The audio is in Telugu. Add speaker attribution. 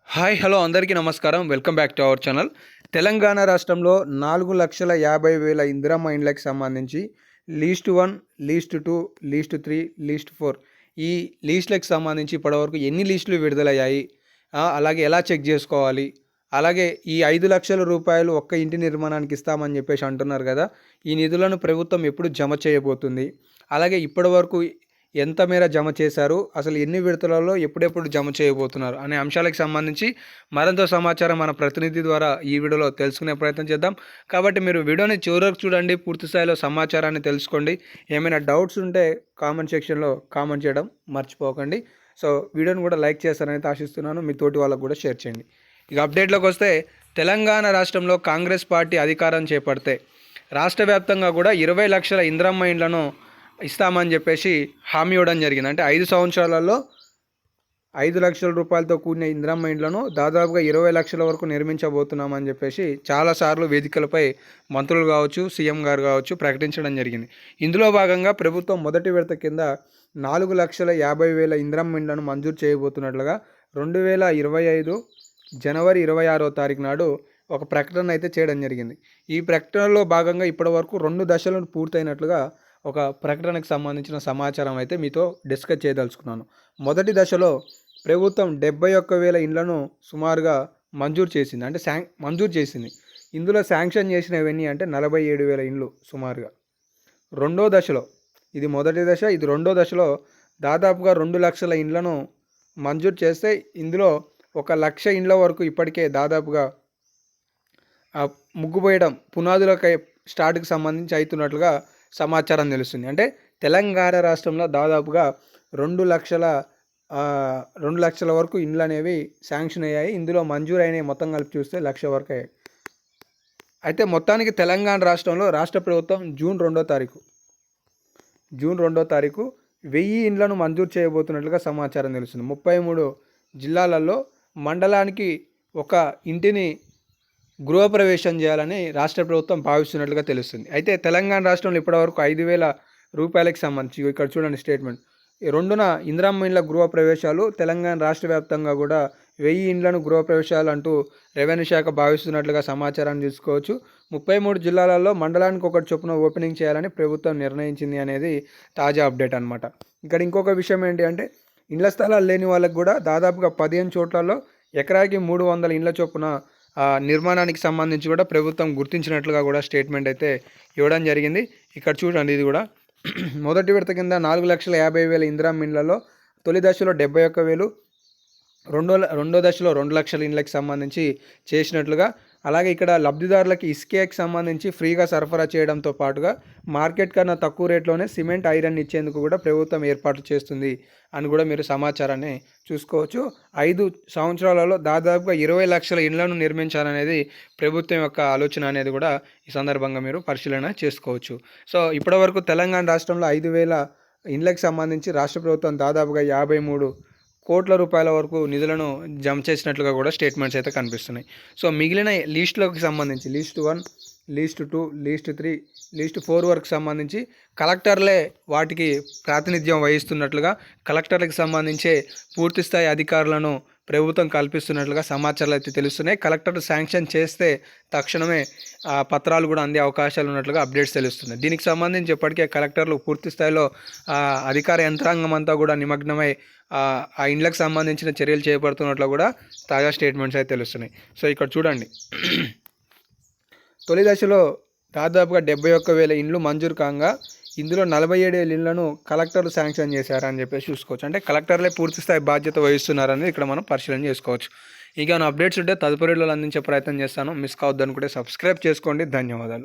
Speaker 1: హాయ్ హలో అందరికీ నమస్కారం. Welcome back to our channel. Telangana రాష్ట్రంలో 4,50,50,000 ఇందిరమ్మ ఇండ్లకి సంబంధించి లీస్ట్ 1, లీస్ట్ 2, లీస్ట్ 3, లీస్ట్ 4 ఈ లీస్ట్‌లకు సంబంధించి ఇప్పటివరకు ఎన్ని లీస్టులు విడుదలయ్యాయి, అలాగే ఎలా చెక్ చేసుకోవాలి, అలాగే ఈ 5,00,000 రూపాయలు ఒక్క ఇంటి నిర్మాణానికి ఇస్తామని చెప్పేసి అంటున్నారు కదా, ఈ నిధులను ప్రభుత్వం ఎప్పుడు జమ చేయబోతుంది, అలాగే ఇప్పటివరకు ఎంత మేర జమ చేశారు, అసలు ఎన్ని విడతలలో ఎప్పుడెప్పుడు జమ చేయబోతున్నారు అనే అంశాలకు సంబంధించి మరింత సమాచారం మన ప్రతినిధి ద్వారా ఈ వీడియోలో తెలుసుకునే ప్రయత్నం చేద్దాం. కాబట్టి మీరు వీడియోని చివరకు చూడండి, పూర్తి స్థాయిలో సమాచారాన్ని తెలుసుకోండి. ఏమైనా డౌట్స్ ఉంటే కామెంట్ సెక్షన్లో కామెంట్ చేయడం మర్చిపోకండి. సో వీడియోని కూడా లైక్ చేస్తారని ఆశిస్తున్నాను. మీ తోటి వాళ్ళకు కూడా షేర్ చేయండి. ఇక అప్డేట్లోకి వస్తే, తెలంగాణ రాష్ట్రంలో కాంగ్రెస్ పార్టీ అధికారం చేపడితే రాష్ట్ర వ్యాప్తంగా కూడా 20 లక్షల ఇందిరమ్మ ఇండ్లను ఇస్తామని చెప్పేసి హామీ ఇవ్వడం జరిగింది. అంటే 5 సంవత్సరాలలో 5 లక్షల రూపాయలతో కూడిన ఇందిరమ్మ ఇండ్లను దాదాపుగా 20 లక్షల వరకు నిర్మించబోతున్నామని చెప్పేసి చాలాసార్లు వేదికలపై మంత్రులు కావచ్చు, సీఎం గారు కావచ్చు ప్రకటించడం జరిగింది. ఇందులో భాగంగా ప్రభుత్వం మొదటి విడత కింద 4,50,000 ఇందిరమ్మ ఇండ్లను మంజూరు చేయబోతున్నట్లుగా 2025 జనవరి 26వ తారీఖు నాడు ఒక ప్రకటన అయితే చేయడం జరిగింది. ఈ ప్రకటనలో భాగంగా ఇప్పటివరకు 2 దశలను పూర్తయినట్లుగా ఒక ప్రకటనకు సంబంధించిన సమాచారం అయితే మీతో డిస్కస్ చేయదలుచుకున్నాను. మొదటి దశలో ప్రభుత్వం 71,000 ఇండ్లను సుమారుగా మంజూరు చేసింది. అంటే మంజూరు చేసింది. ఇందులో శాంక్షన్ చేసినవన్నీ అంటే 47,000 ఇండ్లు సుమారుగా. రెండో దశలో, ఇది మొదటి దశ, ఇది రెండో దశలో దాదాపుగా 2 లక్షల ఇండ్లను మంజూరు చేస్తే ఇందులో 1 లక్ష ఇండ్ల వరకు ఇప్పటికే దాదాపుగా ముగ్గుపోయడం పునాదులకై స్టార్ట్కి సంబంధించి అవుతున్నట్లుగా సమాచారం తెలుస్తుంది. అంటే తెలంగాణ రాష్ట్రంలో దాదాపుగా 2 లక్షల వరకు ఇండ్లు అనేవి శాంక్షన్ అయ్యాయి. ఇందులో మంజూరు అయినవి మొత్తం కలిపి చూస్తే 1,00,000 వరకు అయ్యాయి. అయితే మొత్తానికి తెలంగాణ రాష్ట్రంలో రాష్ట్ర ప్రభుత్వం జూన్ 2వ తారీఖు 1000 ఇండ్లను మంజూరు చేయబోతున్నట్లుగా సమాచారం తెలుస్తుంది. 33 జిల్లాలలో మండలానికి ఒక ఇంటిని గృహప్రవేశం చేయాలని రాష్ట్ర ప్రభుత్వం భావిస్తున్నట్లుగా తెలుస్తుంది. అయితే తెలంగాణ రాష్ట్రంలో ఇప్పటివరకు 5,000 రూపాయలకి సంబంధించి ఇక్కడ చూడండి స్టేట్మెంట్. 2న ఇందిరమ్మ ఇండ్ల గృహప్రవేశాలు, తెలంగాణ రాష్ట్ర వ్యాప్తంగా కూడా 1000 ఇండ్లను గృహప్రవేశాలు అంటూ రెవెన్యూ శాఖ భావిస్తున్నట్లుగా సమాచారాన్ని చూసుకోవచ్చు. 33 జిల్లాలలో మండలానికి ఒకటి చొప్పున ఓపెనింగ్ చేయాలని ప్రభుత్వం నిర్ణయించింది అనేది తాజా అప్డేట్ అనమాట. ఇక్కడ ఇంకొక విషయం ఏంటి అంటే, ఇండ్ల స్థలాలు లేని వాళ్ళకు కూడా దాదాపుగా 15 చోట్లలో ఎకరాకి 300 ఇండ్ల చొప్పున నిర్మాణానికి సంబంధించి కూడా ప్రభుత్వం గుర్తించినట్లుగా కూడా స్టేట్మెంట్ అయితే ఇవ్వడం జరిగింది. ఇక్కడ చూడండి, ఇది కూడా మొదటి విడత కింద 4,50,000 ఇందిరమ్మ ఇండ్లలో తొలి దశలో 71,000, రెండో దశలో 2 లక్షల ఇండ్లకి సంబంధించి చేసినట్లుగా, అలాగే ఇక్కడ లబ్ధిదారులకి ఇసుకకి సంబంధించి ఫ్రీగా సరఫరా చేయడంతో పాటుగా మార్కెట్ కన్నా తక్కువ రేట్లోనే సిమెంట్, ఐరన్ ఇచ్చేందుకు కూడా ప్రభుత్వం ఏర్పాట్లు చేస్తుంది అని కూడా మీరు సమాచారాన్ని చూసుకోవచ్చు. 5 సంవత్సరాలలో దాదాపుగా 20 లక్షల ఇండ్లను నిర్మించాలనేది ప్రభుత్వం యొక్క ఆలోచన అనేది కూడా ఈ సందర్భంగా మీరు పరిశీలన చేసుకోవచ్చు. సో ఇప్పటివరకు తెలంగాణ రాష్ట్రంలో 5,000 ఇండ్లకు సంబంధించి రాష్ట్ర ప్రభుత్వం దాదాపుగా 53 కోట్ల రూపాయల వరకు నిధులను జమ చేసినట్లుగా కూడా స్టేట్మెంట్స్ అయితే కనిపిస్తున్నాయి. సో మిగిలిన లీస్టులకు సంబంధించి లీస్ట్ 1, లీస్ట్ 2, లీస్ట్ 3, లీస్ట్ 4 వరకు సంబంధించి కలెక్టర్లే వాటికి ప్రాతినిధ్యం వహిస్తున్నట్లుగా, కలెక్టర్లకు సంబంధించే పూర్తిస్థాయి అధికారులను ప్రభుత్వం కల్పిస్తున్నట్లుగా సమాచారాలు అయితే తెలుస్తున్నాయి. కలెక్టర్ శాంక్షన్ చేస్తే తక్షణమే పత్రాలు కూడా అందే అవకాశాలు ఉన్నట్లుగా అప్డేట్స్ తెలుస్తున్నాయి. దీనికి సంబంధించి ఇప్పటికే కలెక్టర్లు పూర్తి స్థాయిలో అధికార యంత్రాంగం అంతా కూడా నిమగ్నమై ఆ ఇండ్లకు సంబంధించిన చర్యలు చేపడుతున్నట్లు కూడా తాజా స్టేట్మెంట్స్ అయితే తెలుస్తున్నాయి. సో ఇక్కడ చూడండి, తొలి దశలో దాదాపుగా 71,000 ఇండ్లు మంజూరు కాగా ఇందులో 47,000 ఇండ్లను కలెక్టర్లు శాంక్షన్ చేశారని చెప్పేసి చూసుకోవచ్చు. అంటే కలెక్టర్లే పూర్తిస్థాయి బాధ్యత వహిస్తున్నారని ఇక్కడ మనం పరిశీలన చేసుకోవచ్చు. ఇక నా అప్డేట్స్ ఉంటే తదుపరిలో అందించే ప్రయత్నం చేస్తాను. మిస్ కావద్దు అనుకుంటే సబ్స్క్రైబ్ చేసుకోండి. ధన్యవాదాలు.